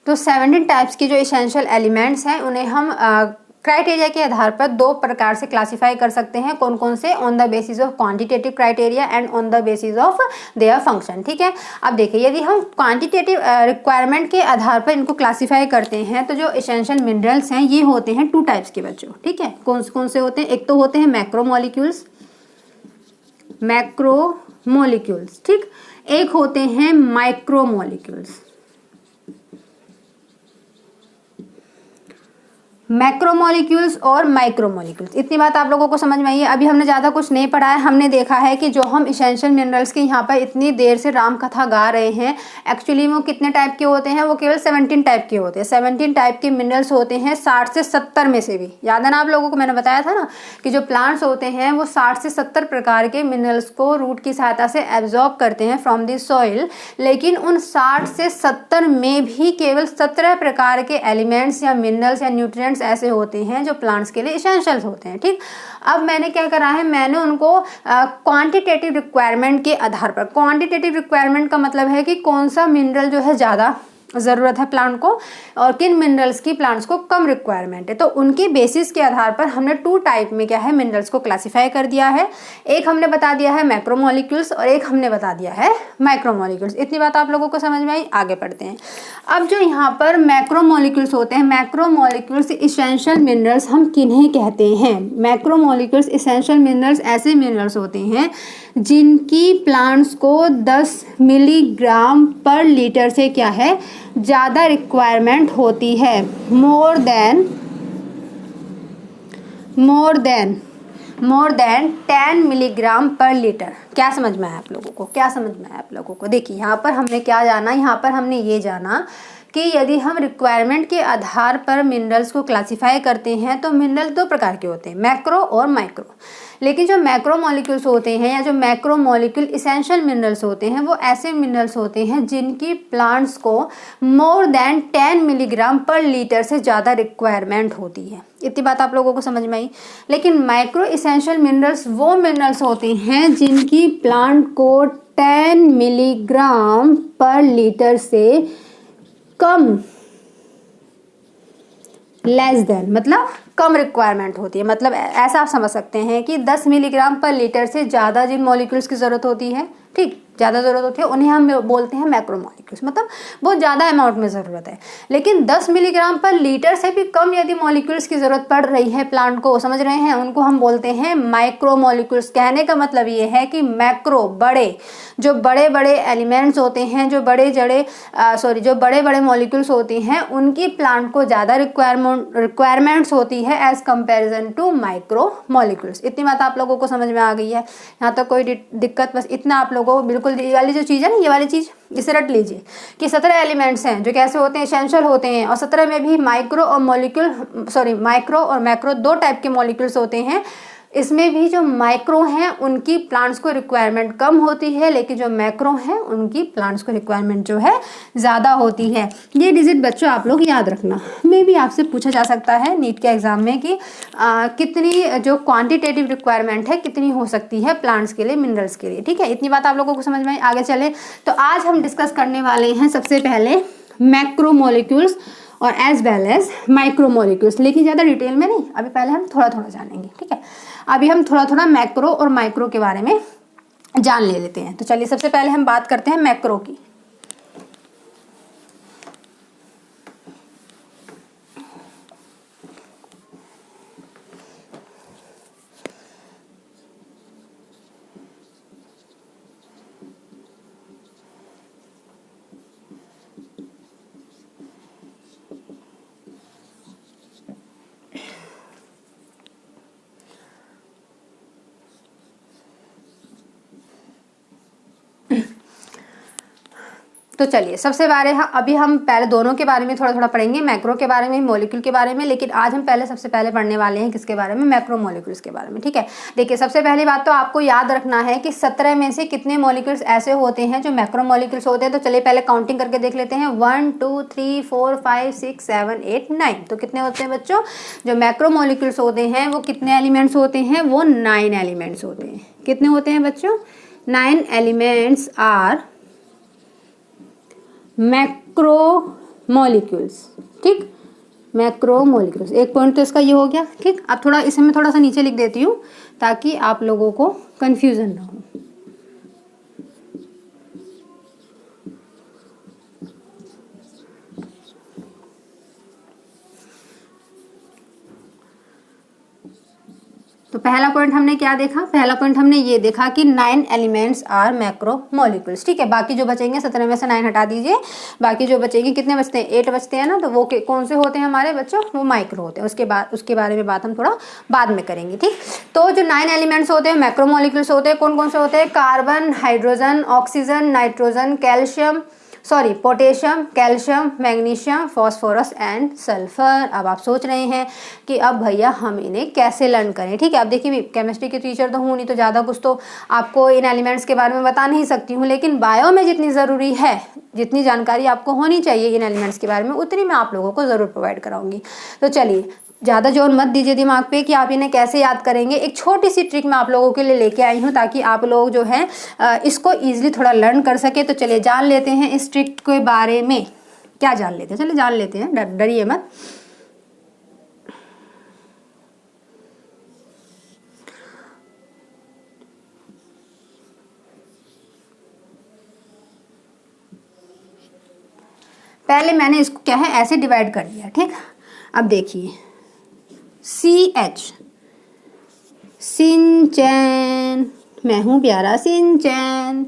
तो 17 टाइप्स की जो इसेंशियल एलिमेंट्स हैं उन्हें हम क्राइटेरिया के आधार पर 2 प्रकार से क्लासिफाई कर सकते हैं। कौन कौन से? On the basis of quantitative criteria and on the basis of their function. ठीक है, अब देखिए यदि हम क्वांटिटेटिव रिक्वायरमेंट के आधार पर इनको क्लासिफाई करते हैं तो जो इसेंशियल मिनरल्स हैं ये होते हैं 2 टाइप्स के बच्चों। ठीक है, कौन कौन से होते हैं? एक तो होते हैं मैक्रोमोलिक्यूल्स, मैक्रोमोलिक्यूल्स, ठीक, एक होते हैं माइक्रोमोलिक्यूल्स, मैक्रोमोलिक्यूल्स और माइक्रोमोलिक्यूल्स। इतनी बात आप लोगों को समझ में आई है? अभी हमने ज़्यादा कुछ नहीं पढ़ा है। हमने देखा है कि जो हम इसेंशियल मिनरल्स की यहाँ पर इतनी देर से राम कथा गा रहे हैं, एक्चुअली वो कितने टाइप के होते हैं? वो केवल 17 टाइप के होते हैं। 17 टाइप के मिनरल्स होते हैं 60 से 70 में से भी। याद है ना आप लोगों को, मैंने बताया था ना कि जो प्लांट्स होते हैं वो 60 से 70 प्रकार के मिनरल्स को रूट की सहायता से एब्जॉर्ब करते हैं फ्रॉम द सॉइल। लेकिन उन 60 से 70 में भी केवल 17 प्रकार के एलिमेंट्स या मिनरल्स या न्यूट्रिएंट्स ऐसे होते हैं जो प्लांट्स के लिए एसेंशियल्स होते हैं। ठीक, अब मैंने क्या करा है, मैंने उनको क्वांटिटेटिव रिक्वायरमेंट के आधार पर, क्वांटिटेटिव रिक्वायरमेंट का मतलब है कि कौन सा मिनरल जो है ज़्यादा ज़रूरत है प्लांट को और किन मिनरल्स की प्लांट्स को कम रिक्वायरमेंट है, तो उनके बेसिस के आधार पर हमने 2 टाइप में क्या है मिनरल्स को क्लासिफाई कर दिया है। एक हमने बता दिया है मैक्रोमोलिक्यूल्स और एक हमने बता दिया है माइक्रोमोलिक्यूल्स। इतनी बात आप लोगों को समझ में आई? आगे बढ़ते हैं। अब जो यहाँ पर मैक्रोमोलिक्यूल्स होते हैं, मैक्रोमोलिक्यूल्स इसेंशियल मिनरल्स हम किन्हें कहते हैं? मैक्रोमोलिक्यूल्स इसेंशियल मिनरल्स ऐसे मिनरल्स होते हैं जिनकी प्लांट्स को 10 मिलीग्राम पर लीटर से क्या है ज़्यादा रिक्वायरमेंट होती है, मोर देन 10 मिलीग्राम पर लीटर। क्या समझ में आया आप लोगों को? क्या समझ में आया आप लोगों को? देखिए यहाँ पर हमने क्या जाना, यहाँ पर हमने ये जाना कि यदि हम रिक्वायरमेंट के आधार पर मिनरल्स को क्लासिफाई करते हैं तो मिनरल 2 प्रकार के होते हैं, मैक्रो और माइक्रो। लेकिन जो मैक्रोमोलिक्यूल्स होते हैं या जो मैक्रोमोलिक्यूल इसेंशियल मिनरल्स होते हैं वो ऐसे मिनरल्स होते हैं जिनकी प्लांट्स को मोर देन 10 मिलीग्राम पर लीटर से ज़्यादा रिक्वायरमेंट होती है। इतनी बात आप लोगों को समझ में आई? लेकिन माइक्रो इसेंशियल मिनरल्स वो मिनरल्स होते हैं जिनकी प्लांट को 10 मिलीग्राम पर लीटर से कम, लेस देन मतलब कम रिक्वायरमेंट होती है। मतलब ऐसा आप समझ सकते हैं कि 10 मिलीग्राम पर लीटर से ज़्यादा जिन मॉलिक्यूल्स की ज़रूरत होती है, ठीक, ज़्यादा ज़रूरत होती है, उन्हें हम बोलते हैं मैक्रोमोलिक्यूल्स, मतलब बहुत ज़्यादा अमाउंट में ज़रूरत है। लेकिन 10 मिलीग्राम पर लीटर से भी कम यदि मॉलिक्यूल्स की ज़रूरत पड़ रही है प्लांट को, समझ रहे हैं, उनको हम बोलते हैं माइक्रोमोलिक्यूल्स। कहने का मतलब ये है कि मैक्रो बड़े, जो बड़े बड़े एलिमेंट्स होते हैं, जो जो बड़े बड़े मॉलिक्यूल्स होती हैं उनकी प्लांट को ज़्यादा रिक्वायरमेंट्स होती है एज कंपेरिजन टू माइक्रोमोलिक्यूल्स। इतनी बात आप लोगों को समझ में आ गई है? यहाँ तक कोई दिक्कत? बस इतना आप लोगों को बिल्कुल, ये वाली जो चीज़ है ना, ये वाली चीज़ इसे रट लीजिए कि 17 एलिमेंट्स हैं जो कैसे होते हैं, एसेंशियल होते हैं, और 17 में भी माइक्रो और मैक्रो 2 टाइप के मॉलिक्यूल्स होते हैं। इसमें भी जो माइक्रो हैं उनकी प्लांट्स को रिक्वायरमेंट कम होती है, लेकिन जो मैक्रो हैं उनकी प्लांट्स को रिक्वायरमेंट जो है ज़्यादा होती है। ये डिजिट बच्चों आप लोग याद रखना। में भी आपसे पूछा जा सकता है नीट के एग्जाम में कि कितनी जो क्वांटिटेटिव रिक्वायरमेंट है कितनी हो सकती है प्लांट्स के लिए, मिनरल्स के लिए। ठीक है, इतनी बात आप लोगों को समझ में आगे चले तो आज हम डिस्कस करने वाले हैं सबसे पहले मैक्रोमोलिक्यूल्स और एज वेल एज माइक्रोमोलिक्यूल्स, लेकिन ज़्यादा डिटेल में नहीं, अभी पहले हम थोड़ा थोड़ा जानेंगे। ठीक है, अभी हम थोड़ा थोड़ा मैक्रो और माइक्रो के बारे में जान ले लेते हैं। तो चलिए सबसे पहले हम बात करते हैं मैक्रो की। तो चलिए सबसे अभी हम पहले दोनों के बारे में थोड़ा थोड़ा पढ़ेंगे, मैक्रो के बारे में, मॉलिक्यूल के बारे में, लेकिन आज हम सबसे पहले पढ़ने वाले हैं किसके बारे में? मैक्रोमोलिक्यूल्स के बारे में। ठीक है, देखिए सबसे पहली बात तो आपको याद रखना है कि 17 में से कितने मॉलिक्यूल्स ऐसे होते हैं जो मैक्रोमोलिक्यूल्स होते हैं। तो चलिए पहले काउंटिंग करके देख लेते हैं, 1 2 3 4 5 6 7 8 9। तो कितने होते हैं बच्चों? जो मैक्रोमोलिक्यूल्स होते हैं वो कितने एलिमेंट्स होते हैं? वो 9 एलिमेंट्स होते हैं। कितने होते हैं बच्चों? 9 एलिमेंट्स आर मॉलिक्यूल्स, ठीक, मैक्रो मॉलिक्यूल्स। एक पॉइंट तो इसका ये हो गया, ठीक। अब थोड़ा इसे मैं थोड़ा सा नीचे लिख देती हूँ ताकि आप लोगों को कंफ्यूजन ना हो। तो पहला पॉइंट हमने क्या देखा, पहला पॉइंट हमने ये देखा कि 9 एलिमेंट्स आर मैक्रो मॉलिक्यूल्स, ठीक है। बाकी जो बचेंगे 17 में से 9 हटा दीजिए, बाकी जो बचेंगे कितने बचते हैं, 8 बचते हैं ना, तो वो कौन से होते हैं हमारे बच्चों, वो माइक्रो होते हैं। उसके बारे में बात हम थोड़ा बाद में करेंगे, ठीक। तो जो 9 एलिमेंट्स होते हैं मैक्रो मॉलिक्यूल्स होते हैं, कौन कौन से होते हैं, carbon, hydrogen, oxygen, nitrogen, potassium, calcium, magnesium, phosphorus and sulphur. अब आप सोच रहे हैं कि अब भैया हम इन्हें कैसे लर्न करें, ठीक है। अब देखिए केमिस्ट्री की टीचर तो हूँ नहीं, तो ज़्यादा कुछ तो आपको इन एलिमेंट्स के बारे में बता नहीं सकती हूँ, लेकिन बायो में जितनी ज़रूरी है, जितनी जानकारी आपको होनी चाहिए इन एलिमेंट्स के बारे में, उतनी मैं आप लोगों को ज़रूर प्रोवाइड कराऊंगी। तो चलिए, ज़्यादा जोर मत दीजिए दिमाग पे कि आप इन्हें कैसे याद करेंगे। एक छोटी सी ट्रिक मैं आप लोगों के लिए लेके आई हूँ ताकि आप लोग जो है इसको ईजिली थोड़ा लर्न कर सके। तो चलिए जान लेते हैं इस ट्रिक के बारे में। क्या जान लेते हैं, चलिए जान लेते हैं, डरिए मत। पहले मैंने इसको क्या है ऐसे डिवाइड कर दिया, ठीक। अब देखिए CH, सिंचैन, मैं हूँ प्यारा सिंचैन,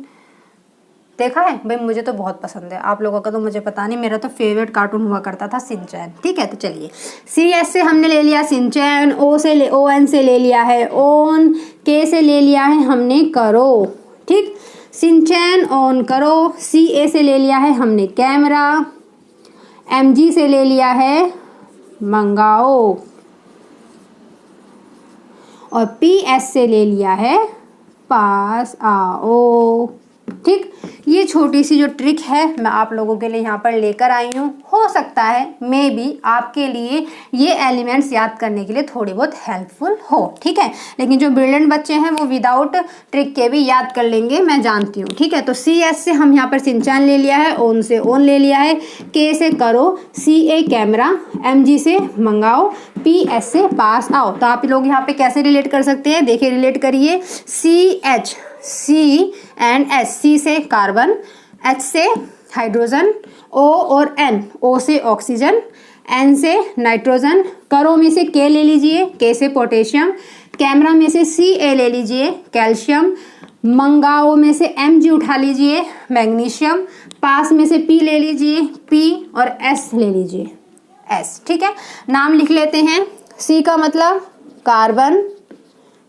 देखा है भाई, मुझे तो बहुत पसंद है। आप लोगों का तो मुझे पता नहीं, मेरा तो फेवरेट कार्टून हुआ करता था सिंचैन, ठीक है। तो चलिए CH से हमने ले लिया सिंचैन, ON से ले लिया है ओन, K से ले लिया है हमने करो, ठीक। सिंचैन ऑन करो। CA से ले लिया है हमने कैमरा, MG से ले लिया है मंगाओ, और PS से ले लिया है पास आओ, ठीक। ये छोटी सी जो ट्रिक है मैं आप लोगों के लिए यहाँ पर लेकर आई हूँ। हो सकता है मे बी आपके लिए ये एलिमेंट्स याद करने के लिए थोड़ी बहुत हेल्पफुल हो, ठीक है। लेकिन जो ब्रिलियंट बच्चे हैं वो विदाउट ट्रिक के भी याद कर लेंगे, मैं जानती हूँ, ठीक है। तो CS से हम यहाँ पर सिंचान ले लिया है, ओन से ओन ले लिया है, K से करो, CA कैमरा, MG से मंगाओ, PS से पास आओ। तो आप लोग यहाँ पे कैसे रिलेट कर सकते हैं, देखिए रिलेट करिए। CH, C and S, C से कार्बन, H से हाइड्रोजन, O और N, O से ऑक्सीजन, N से नाइट्रोजन, करो में से K ले लीजिए, K से पोटेशियम, कैमरा में से CA ले लीजिए, कैल्शियम, मंगाओ में से Mg उठा लीजिए, मैग्नीशियम, पास में से P ले लीजिए, P और S ले लीजिए, S, ठीक है। नाम लिख लेते हैं। C का मतलब कार्बन,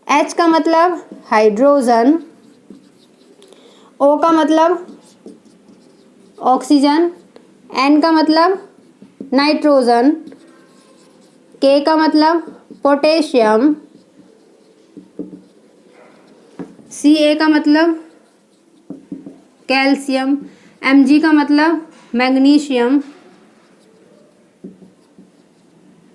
H का मतलब हाइड्रोजन, O का मतलब ऑक्सीजन, N का मतलब नाइट्रोजन, K का मतलब पोटेशियम, Ca का मतलब कैल्शियम, Mg का मतलब मैग्नीशियम।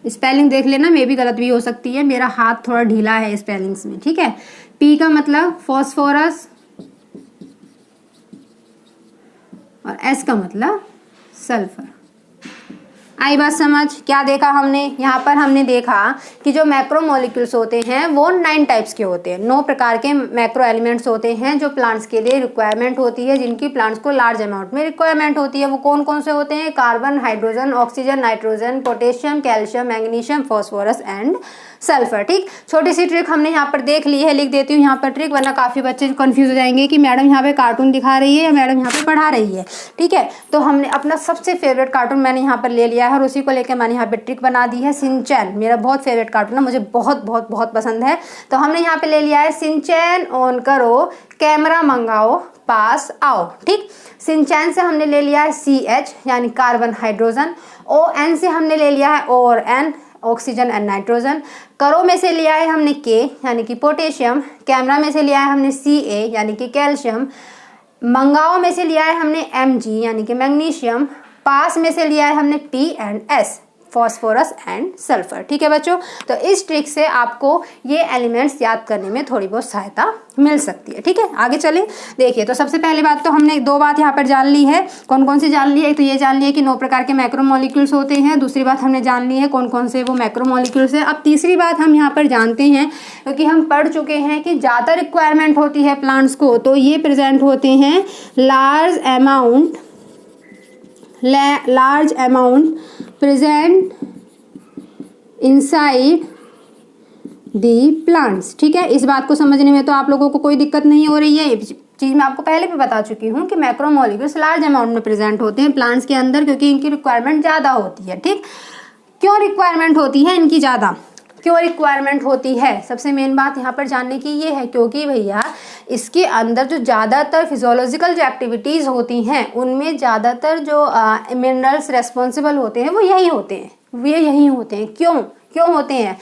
स्पेलिंग देख लेना, मे भी गलत भी हो सकती है, मेरा हाथ थोड़ा ढीला है स्पेलिंग्स में, ठीक है। P का मतलब फॉस्फोरस, और S का मतलब सल्फर। आई बात समझ। क्या देखा हमने यहाँ पर, हमने देखा कि जो मैक्रो मॉलिक्यूल्स होते हैं वो 9 टाइप्स के होते हैं। 9 प्रकार के मैक्रो एलिमेंट्स होते हैं जो प्लांट्स के लिए रिक्वायरमेंट होती है, जिनकी प्लांट्स को लार्ज अमाउंट में रिक्वायरमेंट होती है। वो कौन कौन से होते हैं, carbon, hydrogen, oxygen, nitrogen, potassium, calcium, magnesium, phosphorus and sulphur, ठीक। छोटी सी ट्रिक हमने यहाँ पर देख ली है, लिख देती हूँ यहाँ पर ट्रिक, वरना काफ़ी बच्चे कंफ्यूज हो जाएंगे कि मैडम यहाँ पे कार्टून दिखा रही है या मैडम यहाँ पे पढ़ा रही है, ठीक है। तो हमने अपना सबसे फेवरेट कार्टून मैंने यहाँ पर ले लिया है और उसी को लेकर मैंने यहाँ पे ट्रिक बना दी है। सिंचैन मेरा बहुत फेवरेट कार्टून है, मुझे बहुत बहुत बहुत पसंद है। तो हमने यहाँ पे ले लिया है सिंचैन ऑन करो, कैमरा मंगाओ, पास आओ, ठीक। सिंचैन से हमने ले लिया है CH यानी कार्बन हाइड्रोजन, ON से हमने ले लिया है O और N ऑक्सीजन एंड नाइट्रोजन, करो में से लिया है हमने K यानी कि पोटेशियम, कैमरा में से लिया है हमने CA यानी कि कैल्शियम, मंगाओ में से लिया है हमने Mg यानी कि मैग्नीशियम, पास में से लिया है हमने P and S, phosphorus and sulphur. ठीक है बच्चों, तो इस ट्रिक से आपको ये एलिमेंट्स याद करने में थोड़ी बहुत सहायता मिल सकती है। ठीक है, आगे चलें। देखिए, तो सबसे पहली बात तो हमने 2 बात यहाँ पर जान ली है। कौन कौन सी जान ली है? एक तो ये जान ली है कि 9 प्रकार के मैक्रोमोलिक्यूल्स होते हैं। दूसरी बात हमने जान ली है कौन कौन से वो मैक्रोमोलिक्यूल्स है। अब तीसरी बात हम यहाँ पर जानते हैं, क्योंकि हम पढ़ चुके हैं कि ज़्यादा रिक्वायरमेंट होती है प्लांट्स को, तो ये प्रेजेंट होते हैं large amount present inside the plants. ठीक है, इस बात को समझने में तो आप लोगों को कोई दिक्कत नहीं हो रही है। ये चीज़ मैं आपको पहले भी बता चुकी हूँ कि मैक्रोमोलिक्यूल्स लार्ज अमाउंट में प्रेजेंट होते हैं प्लांट्स के अंदर, क्योंकि इनकी रिक्वायरमेंट ज़्यादा होती है। ठीक, क्यों रिक्वायरमेंट होती है इनकी ज़्यादा, क्यों रिक्वायरमेंट होती है? सबसे मेन बात यहाँ पर जानने की ये है, क्योंकि भैया इसके अंदर जो ज़्यादातर फिजियोलॉजिकल जो एक्टिविटीज़ होती हैं उनमें ज़्यादातर जो मिनरल्स रेस्पॉन्सिबल होते हैं वो यही होते हैं। क्यों होते हैं?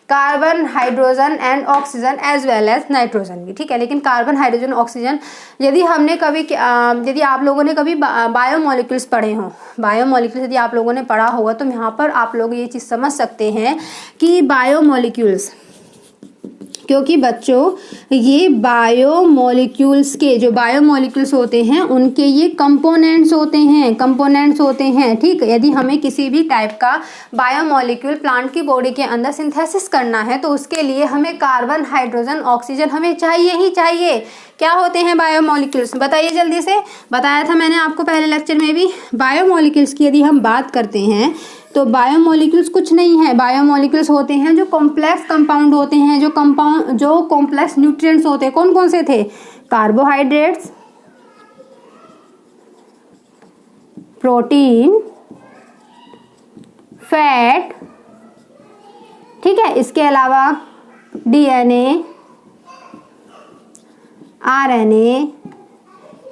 Carbon, hydrogen and oxygen as well as nitrogen भी। ठीक है, लेकिन कार्बन, हाइड्रोजन, ऑक्सीजन यदि आप लोगों ने कभी बायोमोलिक्यूल्स पढ़े हों, बायोमोलिक्यूल्स यदि आप लोगों ने पढ़ा होगा, तो यहाँ पर आप लोग ये चीज़ समझ सकते हैं कि बायोमोलिक्यूल्स, क्योंकि बच्चों ये बायोमोलिक्यूल्स के जो बायोमोलिक्यूल्स होते हैं उनके ये कंपोनेंट्स होते हैं। ठीक, यदि हमें किसी भी टाइप का बायोमोलिक्यूल प्लांट की बॉडी के अंदर सिंथेसिस करना है तो उसके लिए हमें कार्बन, हाइड्रोजन, ऑक्सीजन हमें चाहिए ही चाहिए। क्या होते हैं बायोमोलिक्यूल्स? बताइए जल्दी से। बताया था मैंने आपको पहले लेक्चर में भी। बायोमोलिक्यूल्स की यदि हम बात करते हैं तो बायोमोलिक्यूल्स कुछ नहीं है। बायोमोलिक्यूल्स होते हैं जो कॉम्प्लेक्स कंपाउंड होते हैं, जो कॉम्प्लेक्स न्यूट्रिएंट्स होते हैं। कौन कौन से थे? कार्बोहाइड्रेट्स, प्रोटीन, फैट, ठीक है, इसके अलावा डीएनए, आरएनए,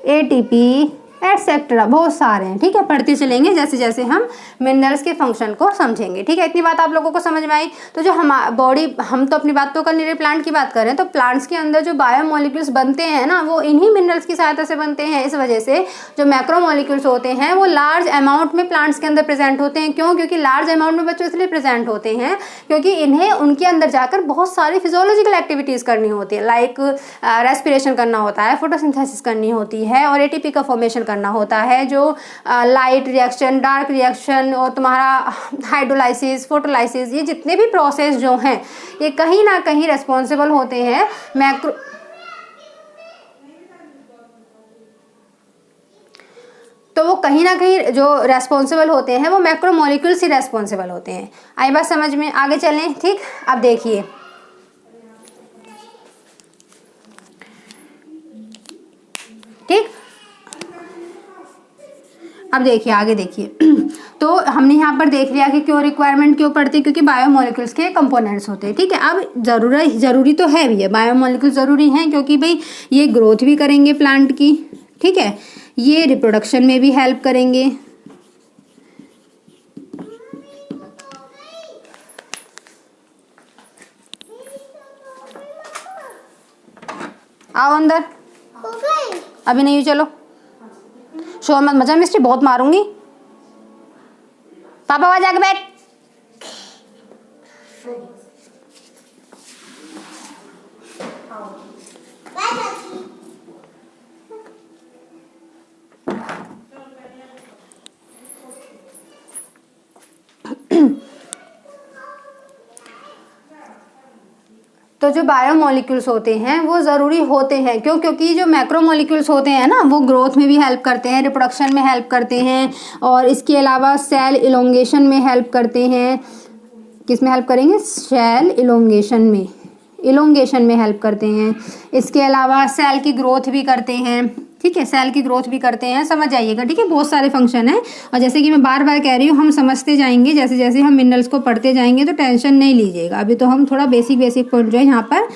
एटीपी एटसेट्रा, बहुत सारे हैं। ठीक है, पढ़ते चलेंगे जैसे जैसे हम मिनरल्स के फंक्शन को समझेंगे। ठीक है, इतनी बात आप लोगों को समझ में आई। तो जो हम तो अपनी बात तो कर नहीं रहे, प्लांट की बात कर रहे हैं। तो प्लांट्स के अंदर जो बायोमोलिक्यूल्स बनते हैं ना, वो इन्हीं मिनरल्स की सहायता से बनते हैं। इस वजह से जो मैक्रोमोलिक्यूल्स होते हैं वो लार्ज अमाउंट में प्लांट्स के अंदर प्रेजेंट होते हैं। क्यों? क्योंकि लार्ज अमाउंट में बच्चों इसलिए प्रेजेंट होते हैं क्योंकि इन्हें उनके अंदर जाकर बहुत सारी फिजियोलॉजिकल एक्टिविटीज़ करनी होती है, लाइक रेस्पिरेशन करना होता है, फोटोसिंथेसिस करनी होती है और एटीपी का फॉर्मेशन करना होता है, जो लाइट रिएक्शन, डार्क रिएक्शन और तुम्हारा हाइड्रोलाइसिस, फोटोलाइसिस, ये जितने भी प्रोसेस जो हैं ये कहीं ना कहीं रेस्पॉन्सिबल होते हैं तो वो कहीं ना कहीं जो रेस्पॉन्सिबल होते हैं वो मैक्रोमोलिक्यूल्स ही रेस्पॉन्सिबल होते हैं। आई बात समझ में? आगे चलें। ठीक, अब देखिए, ठीक, अब देखिए, आगे देखिए। तो हमने यहाँ पर देख लिया कि क्यों रिक्वायरमेंट क्यों पड़ती है, क्योंकि बायोमोलिक्यूल्स के कंपोनेंट्स होते हैं। ठीक है, अब जरूरी तो है भी है, बायोमोलिक्यूल्स ज़रूरी हैं क्योंकि भाई ये ग्रोथ भी करेंगे प्लांट की। ठीक है, ये रिप्रोडक्शन में भी हेल्प करेंगे। आओ अंदर। अभी नहीं, चलो शोर मत मचा, मिस्टी बहुत मारूंगी। पापा वहां जाके बैठ। तो जो बायोमोलिक्यूल्स होते हैं वो ज़रूरी होते हैं। क्यों? क्योंकि जो मैक्रोमोलिक्यूल्स होते हैं ना, वो ग्रोथ में भी हेल्प करते हैं, रिप्रोडक्शन में हेल्प करते हैं और इसके अलावा सेल इलोंगेशन में हेल्प करते हैं। किस में हेल्प करेंगे? सेल इलोंगेशन में हेल्प करते हैं। इसके अलावा सेल की ग्रोथ भी करते हैं। ठीक है, सेल की ग्रोथ भी करते हैं, समझ जाइएगा। ठीक है, बहुत सारे फंक्शन हैं और जैसे कि मैं बार बार कह रही हूँ, हम समझते जाएंगे जैसे जैसे हम मिनरल्स को पढ़ते जाएंगे, तो टेंशन नहीं लीजिएगा। अभी तो हम थोड़ा बेसिक पॉइंट जो है यहाँ पर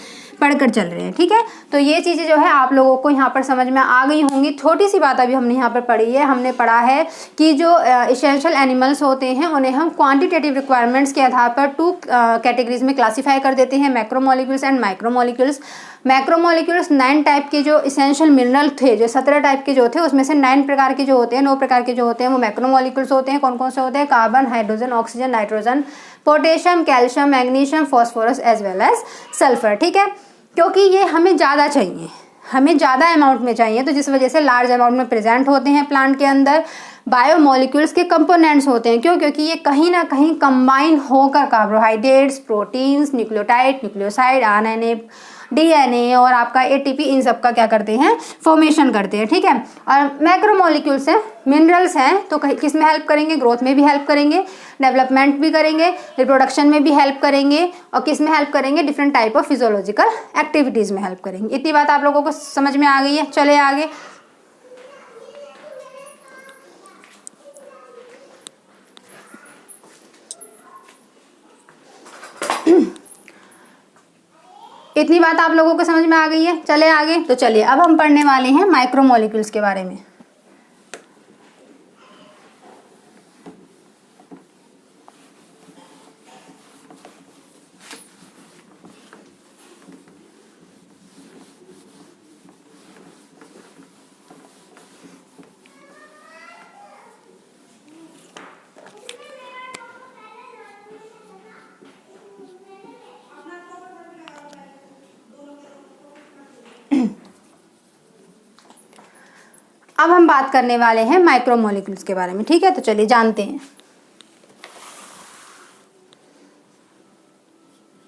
पढ़कर चल रहे हैं। ठीक है, तो ये चीज़ें जो है आप लोगों को यहाँ पर समझ में आ गई होंगी। छोटी सी बात अभी हमने यहाँ पर पढ़ी है, हमने पढ़ा है कि जो एसेंशियल एनिमल्स होते हैं उन्हें हम क्वांटिटेटिव रिक्वायरमेंट्स के आधार पर 2 कैटेगरीज में क्लासीफाई कर देते हैं, macromolecules and micromolecules. Macromolecules 9 type के जो इसेंशियल मिनरल थे, जो 17 टाइप के जो थे उसमें से 9 प्रकार के जो होते हैं, 9 प्रकार के जो होते हैं वो मैक्रोमोलिक्यूल्स होते हैं। कौन कौन से होते हैं? Carbon, hydrogen, oxygen, nitrogen, potassium, calcium, magnesium, phosphorus as well as sulphur. ठीक है, क्योंकि ये हमें ज़्यादा चाहिए, हमें ज़्यादा अमाउंट में चाहिए, तो जिस वजह से लार्ज अमाउंट में प्रेजेंट होते हैं प्लांट के अंदर। बायोमोलिक्यूल्स के कंपोनेंट्स होते हैं, क्यों? क्योंकि ये कहीं ना कहीं कंबाइन होकर carbohydrates, proteins, nucleotide, nucleoside, RNA, DNA और आपका एटीपी, इन सब का क्या करते हैं? फॉर्मेशन करते हैं। ठीक है, और मैक्रोमोलिक्यूल्स हैं, मिनरल्स हैं, तो किस में हेल्प करेंगे? ग्रोथ में भी हेल्प करेंगे, डेवलपमेंट भी करेंगे, रिप्रोडक्शन में भी हेल्प करेंगे, और किस में हेल्प करेंगे? Different type of physiological activities में हेल्प करेंगे। इतनी बात आप लोगों को समझ में आ गई है? चले आगे। इतनी बात आप लोगों को समझ में आ गई है? चले आगे। तो चलिए अब हम पढ़ने वाले हैं माइक्रोमोलिक्यूल्स के बारे में। अब हम बात करने वाले हैं माइक्रोमोलिक्यूल्स के बारे में। ठीक है, तो चलिए जानते हैं।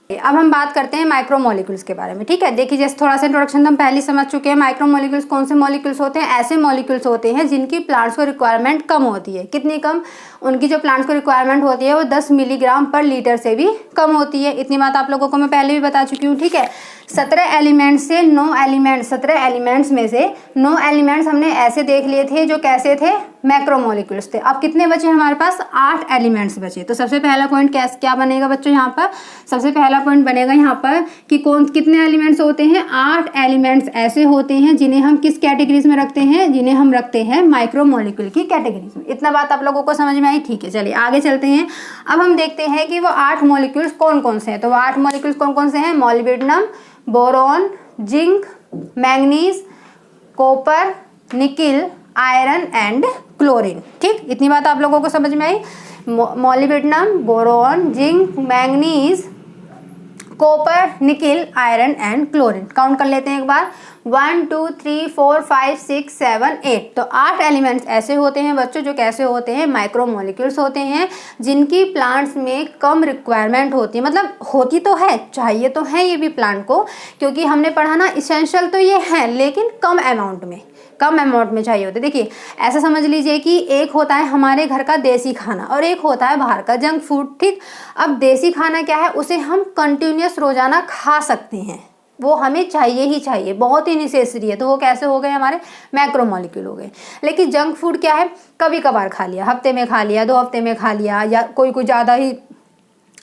अब हम बात करते हैं माइक्रोमोलिक्यूल्स के बारे में। ठीक है, देखिए जैसे थोड़ा सा इंट्रोडक्शन हम पहले समझ चुके हैं। माइक्रोमोलिक्यूल्स कौन से मॉलिक्यूल्स होते हैं? ऐसे मॉलिक्यूल्स होते हैं जिनकी प्लांट्स को रिक्वायरमेंट कम होती है। कितनी कम? उनकी जो प्लांट्स को रिक्वायरमेंट होती है वो 10 मिलीग्राम पर लीटर से भी कम होती है। इतनी बात आप लोगों को मैं पहले भी बता चुकी हूँ। ठीक है, 17 एलिमेंट्स से 9 एलिमेंट्स, 17 एलिमेंट्स में से 9 एलिमेंट्स हमने ऐसे देख लिए थे जो कैसे थे? मैक्रोमोलिक्यूल्स थे। अब कितने बचे हमारे पास? 8 एलिमेंट्स बचे। तो सबसे पहला पॉइंट क्या बनेगा बच्चों? यहाँ पर सबसे पहला पॉइंट बनेगा यहाँ पर कि कितने एलिमेंट्स होते हैं? 8 एलिमेंट्स ऐसे होते हैं जिन्हें हम किस कैटेगरीज में रखते हैं? जिन्हें हम रखते हैं माइक्रोमोलिक्यूल की कैटेगरीज में। इतना बात आप लोगों को समझ में आई? ठीक है, चलिए आगे चलते हैं। अब हम देखते हैं कि वो 8 मॉलिक्यूल्स कौन कौन से हैं। तो वो 8 मॉलिक्यूल्स कौन कौन से हैं? Molybdenum, boron, zinc, manganese, copper, nickel, iron and chlorine. ठीक, इतनी बात आप लोगों को समझ में आई? Molybdenum, boron, zinc, manganese, copper, nickel, iron and chlorine. Count कर लेते हैं एक बार। 1 2 3 4 5 6 7 8। तो 8 एलिमेंट्स ऐसे होते हैं बच्चों जो कैसे होते हैं? माइक्रोमोलिक्यूल्स होते हैं जिनकी प्लांट्स में कम रिक्वायरमेंट होती है। मतलब होती तो है, चाहिए तो है ये भी प्लांट को, क्योंकि हमने पढ़ा ना इसेंशियल तो ये है लेकिन कम अमाउंट में चाहिए होते। देखिए ऐसा समझ लीजिए कि एक होता है हमारे घर का देसी खाना और एक होता है बाहर का जंक फूड। ठीक, अब देसी खाना क्या है? उसे हम कंटिन्यूस रोजाना खा सकते हैं, वो हमें चाहिए ही चाहिए, बहुत ही नेसेसरी है। तो वो कैसे हो गए? हमारे मैक्रोमोलिक्यूल हो गए। लेकिन जंक फूड क्या है? कभी कभार खा लिया, हफ्ते में खा लिया, 2 हफ्ते में खा लिया, या कोई ज़्यादा ही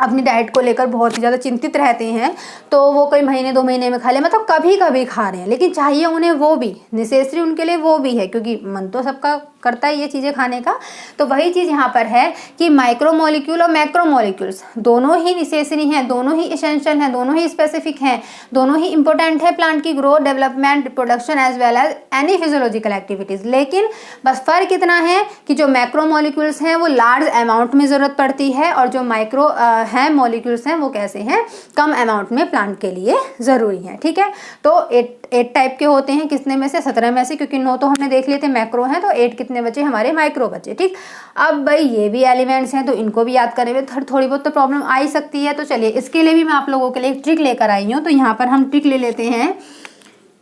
अपनी डाइट को लेकर बहुत ही ज़्यादा चिंतित रहते हैं तो वो कोई महीने 2 महीने में खा ले, मतलब कभी कभी खा रहे हैं, लेकिन चाहिए उन्हें वो भी, नेसेसरी उनके लिए वो भी है, क्योंकि मन तो सबका करता है ये चीज़ें खाने का। तो वही चीज़ यहाँ पर है कि माइक्रोमोलिक्यूल और मैक्रोमोलिक्यूल्स दोनों ही नेसेसरी हैं, दोनों ही इसेंशियल हैं, दोनों ही स्पेसिफिक हैं, दोनों ही इंपॉर्टेंट है प्लांट की growth, development, reproduction as well as any physiological activities. लेकिन बस फ़र्क इतना है कि जो मैक्रोमोलिक्यूल्स हैं वो लार्ज अमाउंट में ज़रूरत पड़ती है और जो माइक्रो हैं मॉलिक्यूल्स हैं वो कैसे हैं? कम अमाउंट में प्लांट के लिए ज़रूरी हैं। ठीक है, तो 8 टाइप के होते हैं। कितने में से? 17 में से, क्योंकि 9 तो हमने देख लिए थे मैक्रो हैं, तो 8 कितने बचे? हमारे माइक्रो बचे। ठीक, अब भाई ये भी एलिमेंट्स हैं तो इनको भी याद करने में थोड़ी बहुत तो प्रॉब्लम आ ही सकती है। तो चलिए इसके लिए भी मैं आप लोगों के लिए एक ट्रिक लेकर आई हूँ। तो यहाँ पर हम ट्रिक ले लेते हैं।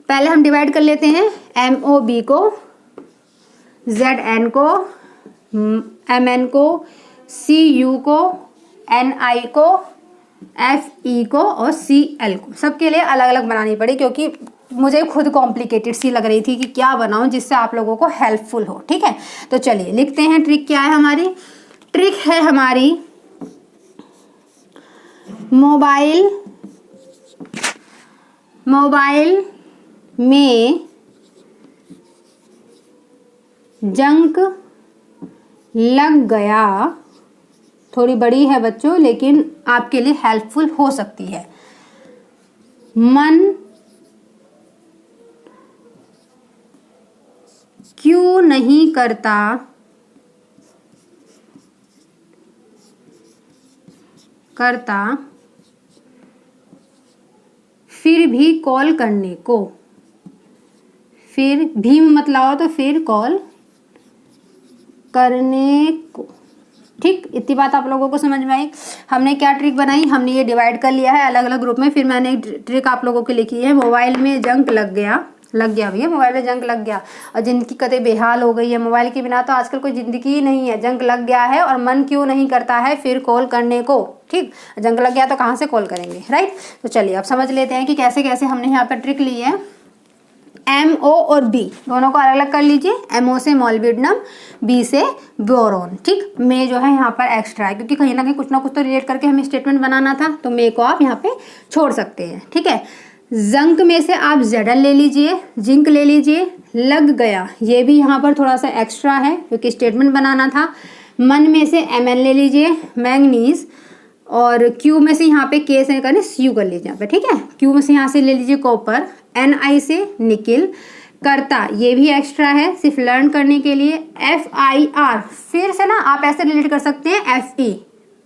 पहले हम डिवाइड कर लेते हैं MOB को, ZN को, MN को, CU को, NI को, FE को और CL को। सबके लिए अलग अलग बनानी पड़ी क्योंकि मुझे खुद कॉम्प्लिकेटेड सी लग रही थी कि क्या बनाऊं जिससे आप लोगों को हेल्पफुल हो। ठीक है, तो चलिए लिखते हैं। ट्रिक क्या है हमारी? ट्रिक है हमारी मोबाइल में जंक लग गया। थोड़ी बड़ी है बच्चों लेकिन आपके लिए हेल्पफुल हो सकती है। मन क्यों नहीं करता फिर भी कॉल करने को, फिर भी मत लाओ तो फिर कॉल करने को। ठीक, इतनी बात आप लोगों को समझ में आई। हमने क्या ट्रिक बनाई, हमने ये डिवाइड कर लिया है अलग अलग ग्रुप में। फिर मैंने एक ट्रिक आप लोगों के लिखी है, मोबाइल में जंक लग गया भैया, मोबाइल में जंक लग गया और जिनकी कदे बेहाल हो गई है, मोबाइल के बिना तो आजकल कोई ज़िंदगी ही नहीं है, जंक लग गया है और मन क्यों नहीं करता है फिर कॉल करने को। ठीक, जंक लग गया तो कहाँ से कॉल करेंगे, राइट। तो चलिए अब समझ लेते हैं कि कैसे कैसे हमने यहाँ पर ट्रिक ली है। MO और B दोनों को अलग अलग कर लीजिए। MO से मॉलिब्डेनम, B से बोरोन। ठीक, मे जो है यहाँ पर एक्स्ट्रा है क्योंकि कहीं ना कुछ तो रिलेट करके हमें स्टेटमेंट बनाना था, तो मे को आप यहाँ पे छोड़ सकते हैं। ठीक है, जंक में से आप Zl ले लीजिए, जिंक ले लीजिए, लग गया ये भी यहाँ पर थोड़ा सा एक्स्ट्रा है क्योंकि स्टेटमेंट बनाना था। मन में से Mn ले लीजिए, मैंगनीज, और Q में से यहाँ पे K से करें Cu कर लीजिए यहाँ पे। ठीक है, Q में से यहाँ से ले लीजिए कॉपर, Ni से निकिल, करता ये भी एक्स्ट्रा है सिर्फ लर्न करने के लिए। FIR फिर से ना आप ऐसे रिलेट कर सकते हैं Fe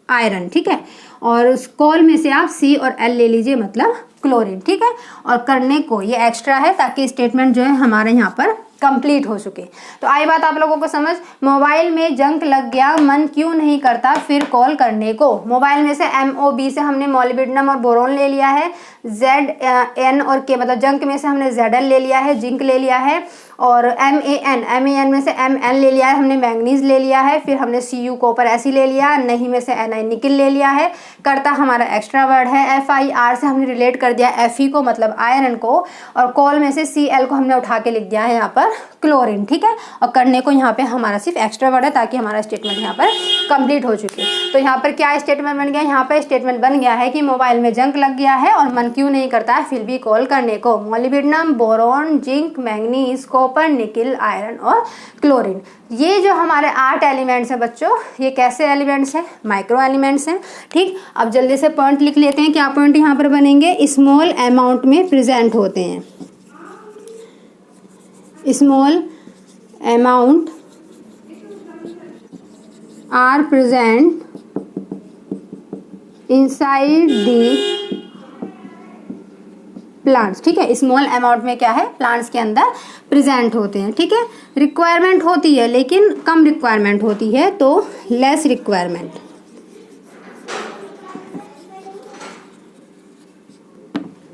आयरन। ठीक है, और उस कॉल में से आप C और L ले लीजिए, मतलब क्लोरीन। ठीक है, और करने को ये एक्स्ट्रा है ताकि स्टेटमेंट जो है हमारे यहाँ पर कंप्लीट हो चुके। तो आई बात आप लोगों को समझ, मोबाइल में जंक लग गया, मन क्यों नहीं करता फिर कॉल करने को। मोबाइल में से MOB से हमने मॉलिब्डेनम और बोरोन ले लिया है, Zn और K मतलब जंक में से हमने Zl ले लिया है, जिंक ले लिया है, और Man में से Mn ले लिया है, हमने मैंगनीज ले लिया है, फिर हमने Cu कॉपर ऐसी ले लिया, नहीं में से Ni निकिल ले लिया है। करता हमारा एक्स्ट्रा वर्ड है। FIR से हमने रिलेट कर दिया Fe को मतलब आयरन को, और कॉल में से Cl को हमने उठा के लिख दिया है यहाँ पर क्लोरीन। ठीक है, और करने को यहाँ पे हमारा सिर्फ एक्स्ट्रा वर्ड है ताकि हमारा स्टेटमेंट यहाँ पर कंप्लीट हो चुके। तो यहाँ पर क्या स्टेटमेंट बन गया, यहाँ पर स्टेटमेंट बन गया है कि मोबाइल में जंक लग गया है और मन क्यों नहीं करता है फिर भी कॉल करने को। Molybdenum, boron, zinc, manganese, copper, nickel, iron और क्लोरीन, ये जो हमारे 8 एलिमेंट्स हैं बच्चों, ये कैसे एलिमेंट्स हैं, माइक्रो एलिमेंट्स हैं। ठीक, अब जल्दी से पॉइंट लिख लेते हैं। क्या पॉइंट यहाँ पर बनेंगे, स्मॉल अमाउंट में प्रेजेंट होते हैं, small amount are present inside the plants. ठीक है, स्मॉल अमाउंट में क्या है, प्लांट्स के अंदर प्रेजेंट होते हैं। ठीक है, रिक्वायरमेंट होती है लेकिन कम रिक्वायरमेंट होती है, तो लेस रिक्वायरमेंट,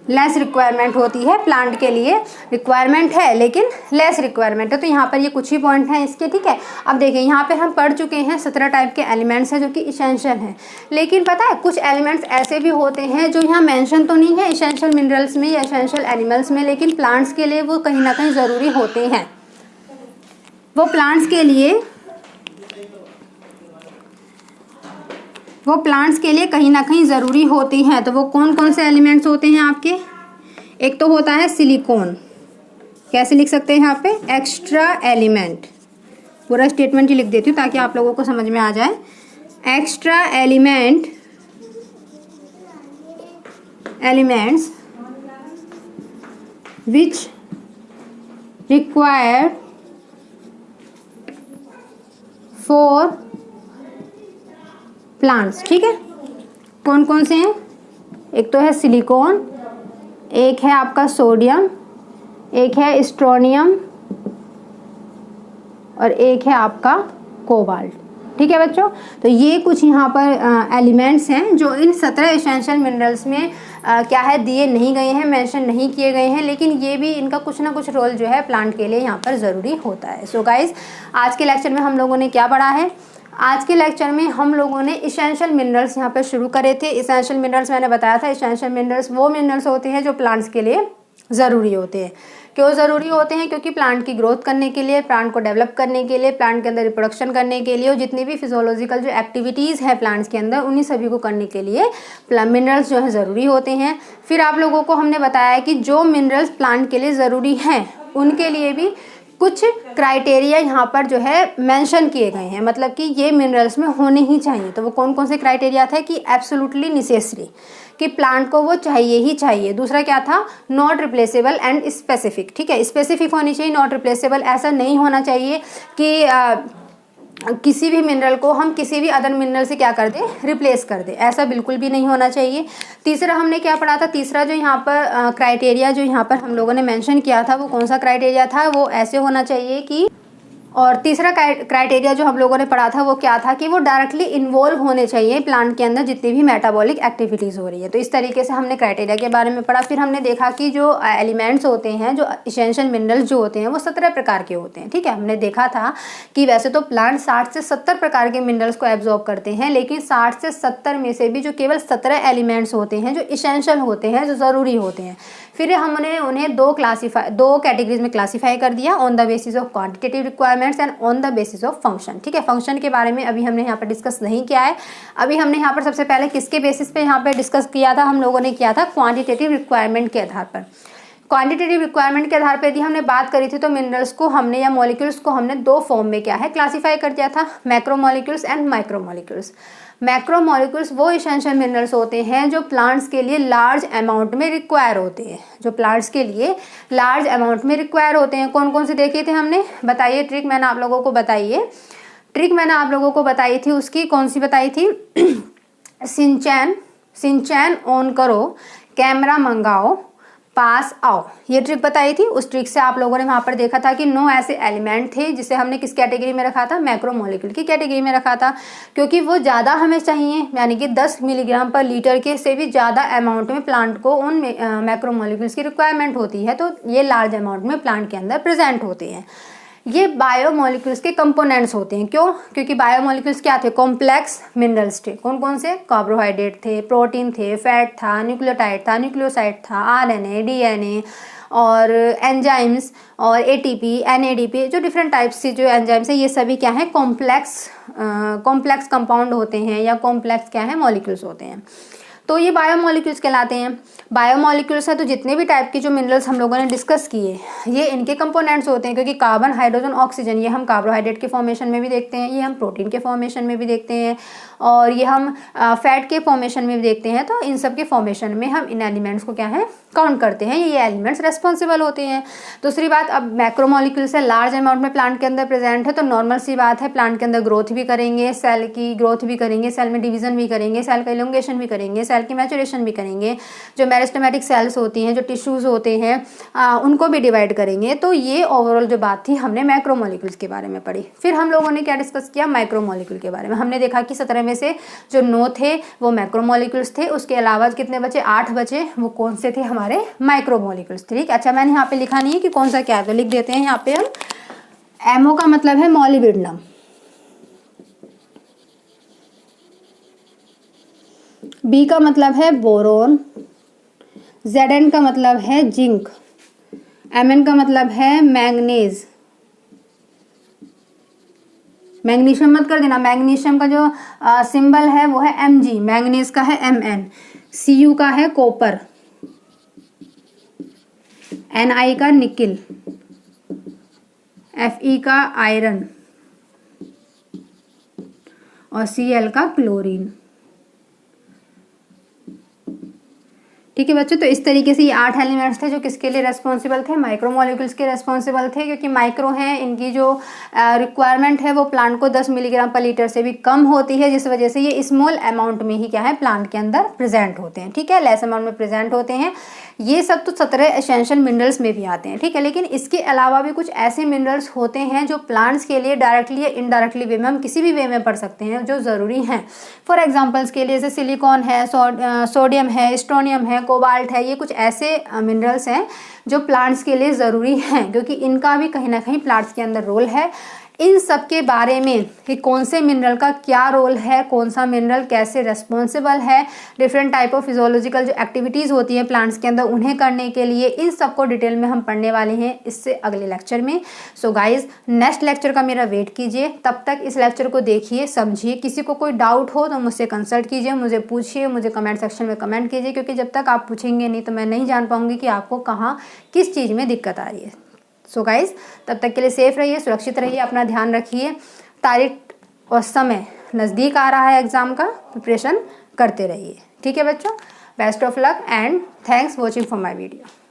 लेस रिक्वायरमेंट होती है प्लांट के लिए। रिक्वायरमेंट है लेकिन लेस रिक्वायरमेंट है। तो यहाँ पर ये कुछ ही पॉइंट हैं इसके। ठीक है, अब देखिए यहाँ पे हम पढ़ चुके हैं 17 टाइप के एलिमेंट्स हैं जो कि इसेंशियल हैं, लेकिन पता है कुछ एलिमेंट्स ऐसे भी होते हैं जो यहाँ मेंशन तो नहीं है इसेंशियल मिनरल्स में या इसेंशियल एनिमल्स में, लेकिन प्लांट्स के लिए वो कहीं ना कहीं ज़रूरी होते हैं। वो प्लांट्स के लिए कहीं ना कहीं ज़रूरी होती हैं। तो वो कौन कौन से एलिमेंट्स होते हैं आपके, एक तो होता है सिलिकॉन, कैसे लिख सकते हैं यहाँ पे, एक्स्ट्रा एलिमेंट। पूरा स्टेटमेंट ही लिख देती हूँ ताकि आप लोगों को समझ में आ जाए। Extra elements which required for plants. ठीक है, कौन कौन से हैं, एक तो है सिलिकॉन, एक है आपका सोडियम, एक है स्ट्रोनियम और एक है आपका कोबाल्ट। ठीक है बच्चों, तो ये कुछ यहाँ पर एलिमेंट्स हैं जो इन 17 एसेंशियल मिनरल्स में क्या है दिए नहीं गए हैं, मेंशन नहीं किए गए हैं, लेकिन ये भी इनका कुछ ना कुछ रोल जो है प्लांट के लिए यहाँ पर ज़रूरी होता है। सो गाइज, आज के लेक्चर में हम लोगों ने क्या पढ़ा है, आज के लेक्चर में हम लोगों ने इसेंशियल मिनरल्स यहाँ पर शुरू करे थे। इसेंशियल मिनरल्स मैंने बताया था, इसेंशियल मिनरल्स वो मिनरल्स होते हैं जो प्लांट्स के लिए ज़रूरी होते हैं। क्यों ज़रूरी होते हैं, क्योंकि प्लांट की ग्रोथ करने के लिए, प्लांट को डेवलप करने के लिए, प्लांट के अंदर रिप्रोडक्शन करने के लिए और जितनी भी फिजियोलॉजिकल जो एक्टिविटीज़ है प्लांट्स के अंदर उन्हीं सभी को करने के लिए मिनरल्स जो है ज़रूरी होते हैं। फिर आप लोगों को हमने बताया कि जो मिनरल्स प्लांट के लिए ज़रूरी हैं उनके लिए भी कुछ क्राइटेरिया यहाँ पर जो है मेंशन किए गए हैं, मतलब कि ये मिनरल्स में होने ही चाहिए। तो वो कौन कौन से क्राइटेरिया थे कि एब्सोल्युटली नेसेसरी, कि प्लांट को वो चाहिए ही चाहिए। दूसरा क्या था, नॉट रिप्लेसेबल एंड स्पेसिफिक, ठीक है, स्पेसिफिक होनी चाहिए, नॉट रिप्लेसेबल ऐसा नहीं होना चाहिए कि किसी भी मिनरल को हम किसी भी अदर मिनरल से क्या कर दें, रिप्लेस कर दें, ऐसा बिल्कुल भी नहीं होना चाहिए। तीसरा हमने क्या पढ़ा था, तीसरा जो यहाँ पर क्राइटेरिया जो यहाँ पर हम लोगों ने मेंशन किया था वो कौन सा क्राइटेरिया था, वो ऐसे होना चाहिए कि, और तीसरा क्राइटेरिया जो हम लोगों ने पढ़ा था वो क्या था कि वो डायरेक्टली इन्वॉल्व होने चाहिए प्लांट के अंदर जितनी भी मेटाबॉलिक एक्टिविटीज़ हो रही है। तो इस तरीके से हमने क्राइटेरिया के बारे में पढ़ा। फिर हमने देखा कि जो एलिमेंट्स होते हैं, जो इसेंशियल मिनरल्स जो होते हैं वो 17 प्रकार के होते हैं, ठीक है। हमने देखा था कि वैसे तो प्लांट 60 से 70 प्रकार के मिनरल्स को एब्जॉर्ब करते हैं, लेकिन 60 से 70 में से भी जो केवल 17 एलिमेंट्स होते हैं जो इसेंशियल होते हैं, जो ज़रूरी होते हैं, फिर हमने उन्हें दो कैटेगरीज में क्लासीफाई कर दिया, on the basis of quantitative requirements and on the basis of function, ठीक है। फंक्शन के बारे में अभी हमने यहाँ पर डिस्कस नहीं किया है। अभी हमने यहाँ पर सबसे पहले किसके बेसिस पे यहाँ पर डिस्कस किया था, हम लोगों ने किया था क्वांटिटेटिव रिक्वायरमेंट के आधार पर। क्वांटिटेटिव रिक्वायरमेंट के आधार पर यदि हमने बात करी थी तो मिनरल्स को हमने या मॉलिक्यूल्स को हमने दो फॉर्म में क्या है क्लासीफाई कर दिया था, मैक्रोमॉलिक्यूल्स एंड माइक्रोमॉलिक्यूल्स। मैक्रोमॉलिक्यूल्स वो इसेंशियल मिनरल्स होते हैं जो प्लांट्स के लिए लार्ज अमाउंट में रिक्वायर होते हैं, जो प्लांट्स के लिए लार्ज अमाउंट में रिक्वायर होते हैं। कौन कौन से देखे थे हमने, बताइए, ट्रिक मैंने आप लोगों को बताई थी, उसकी कौन सी बताई थी, सिंचैन ऑन करो, कैमरा मंगाओ, पास आओ, ये ट्रिक बताई थी। उस ट्रिक से आप लोगों ने वहाँ पर देखा था कि 9 ऐसे एलिमेंट थे जिसे हमने किस कैटेगरी में रखा था, मैक्रोमोलिक्यूल की कैटेगरी में रखा था, क्योंकि वो ज़्यादा हमें चाहिए, यानी कि 10 मिलीग्राम पर लीटर के से भी ज़्यादा अमाउंट में प्लांट को उन मैक्रोमोलिक्यूल्स की रिक्वायरमेंट होती है। तो ये लार्ज अमाउंट में प्लांट के अंदर प्रेजेंट होते हैं। ये बायोमोलिक्यूल्स के कंपोनेंट्स होते हैं। क्यों? क्योंकि बायोमोलिक्यूल्स क्या थे, कॉम्प्लेक्स मिनरल्स थे। कौन कौन से, कार्बोहाइड्रेट थे, प्रोटीन थे, फैट था, न्यूक्लियोटाइड था, न्यूक्लियोसाइड था, आरएनए, डीएनए और एंजाइम्स और एटीपी, एनएडीपी, जो डिफरेंट टाइप्स से जो एंजाइम्स है, ये सभी क्या है, कॉम्प्लेक्स कंपाउंड होते हैं या कॉम्प्लेक्स क्या है, मॉलिक्यूल्स होते हैं। तो ये बायोमोलिक्यूल्स कहलाते हैं। बायोमोलिक्यूल्स है तो जितने भी टाइप के जो मिनरल्स हम लोगों ने डिस्कस किए ये इनके कंपोनेंट्स होते हैं, क्योंकि कार्बन, हाइड्रोजन, ऑक्सीजन ये हम कार्बोहाइड्रेट के फॉर्मेशन में भी देखते हैं, ये हम प्रोटीन के फॉर्मेशन में भी देखते हैं और ये हम फैट के फॉर्मेशन में भी देखते हैं। तो इन सब के फॉर्मेशन में हम इन एलिमेंट्स को क्या है, काउंट करते हैं, ये एलिमेंट्स रेस्पॉन्सिबल होते हैं। दूसरी बात, अब मैक्रोमोलिक्यूल्स है, लार्ज अमाउंट में प्लांट के अंदर प्रेजेंट है, तो नॉर्मल सी बात है, प्लांट के अंदर ग्रोथ भी करेंगे, सेल की ग्रोथ भी करेंगे, सेल में डिवीजन भी करेंगे, सेल का इलोंगेशन भी करेंगे, सेल की मैचुरेशन भी करेंगे, जो मेरिस्टेमेटिक सेल्स होती हैं, जो टिश्यूज होते हैं उनको भी डिवाइड करेंगे। तो ये ओवरऑल जो बात थी हमने मैक्रोमोलिक्यूल्स के बारे में पढ़ी। फिर हम लोगों ने क्या डिस्कस किया, माइक्रोमोलिक्यूल के बारे में। हमने देखा कि 17 में से जो 9 थे वो मैक्रोमोलिक्यूल्स थे, उसके अलावा कितने बचे, 8 बचे, वो कौन से थे, हमारे माइक्रोमोलिक्यूल्स। ठीक, अच्छा मैंने यहाँ पे लिखा नहीं है कि कौन सा क्या है, तो लिख देते हैं यहाँ पे हम। एमओ का मतलब है मॉलिब्डेनम, बी का मतलब है बोरोन, Zn का मतलब है जिंक, Mn का मतलब है मैंगनीज, मैग्नीशियम मत कर देना, मैग्नीशियम का जो सिंबल है वो है Mg, मैंगनीज का है Mn, Cu का है कॉपर, Ni का निकिल, Fe का आयरन और Cl का क्लोरीन। ठीक है बच्चों, तो इस तरीके से ये 8 एलिमेंट्स थे जो किसके लिए रेस्पॉन्सिबल थे, माइक्रोमोलिक्यूल्स के रेस्पॉन्सिबल थे, क्योंकि माइक्रो हैं, इनकी जो रिक्वायरमेंट है वो प्लांट को 10 मिलीग्राम पर लीटर से भी कम होती है, जिस वजह से ये स्मॉल अमाउंट में ही क्या है प्लांट के अंदर प्रेजेंट होते हैं। ठीक है, लेस अमाउंट में प्रेजेंट होते हैं। ये सब तो 17 एसेंशियल मिनरल्स में भी आते हैं। ठीक है, लेकिन इसके अलावा भी कुछ ऐसे मिनरल्स होते हैं जो प्लांट्स के लिए डायरेक्टली या इनडायरेक्टली वे में, हम किसी भी वे में पढ़ सकते हैं, जो ज़रूरी हैं। फॉर एग्जाम्पल्स के लिए जैसे सिलिकॉन है, सोडियम है, स्ट्रोनियम है, कोबाल्ट है, ये कुछ ऐसे मिनरल्स हैं जो प्लांट्स के लिए ज़रूरी हैं, क्योंकि इनका भी कहीं ना कहीं प्लांट्स के अंदर रोल है। इन सब के बारे में कि कौन से मिनरल का क्या रोल है, कौन सा मिनरल कैसे रेस्पॉन्सिबल है, डिफरेंट टाइप ऑफ फिजियोलॉजिकल जो एक्टिविटीज़ होती हैं प्लांट्स के अंदर उन्हें करने के लिए, इन सब को डिटेल में हम पढ़ने वाले हैं इससे अगले लेक्चर में। सो गाइज, नेक्स्ट लेक्चर का मेरा वेट कीजिए, तब तक इस लेक्चर को देखिए, समझिए। किसी को कोई डाउट हो तो मुझसे कंसल्ट कीजिए, मुझे पूछिए, मुझे कमेंट सेक्शन में कमेंट कीजिए, क्योंकि जब तक आप पूछेंगे नहीं तो मैं नहीं जान पाऊँगी कि आपको कहाँ किस चीज़ में दिक्कत आ रही है। सो गाइज, तब तक के लिए सेफ रहिए, सुरक्षित रहिए, अपना ध्यान रखिए। तारीख और समय नज़दीक आ रहा है एग्ज़ाम का, प्रिपरेशन करते रहिए। ठीक है बच्चों, best of luck and thanks watching for my video.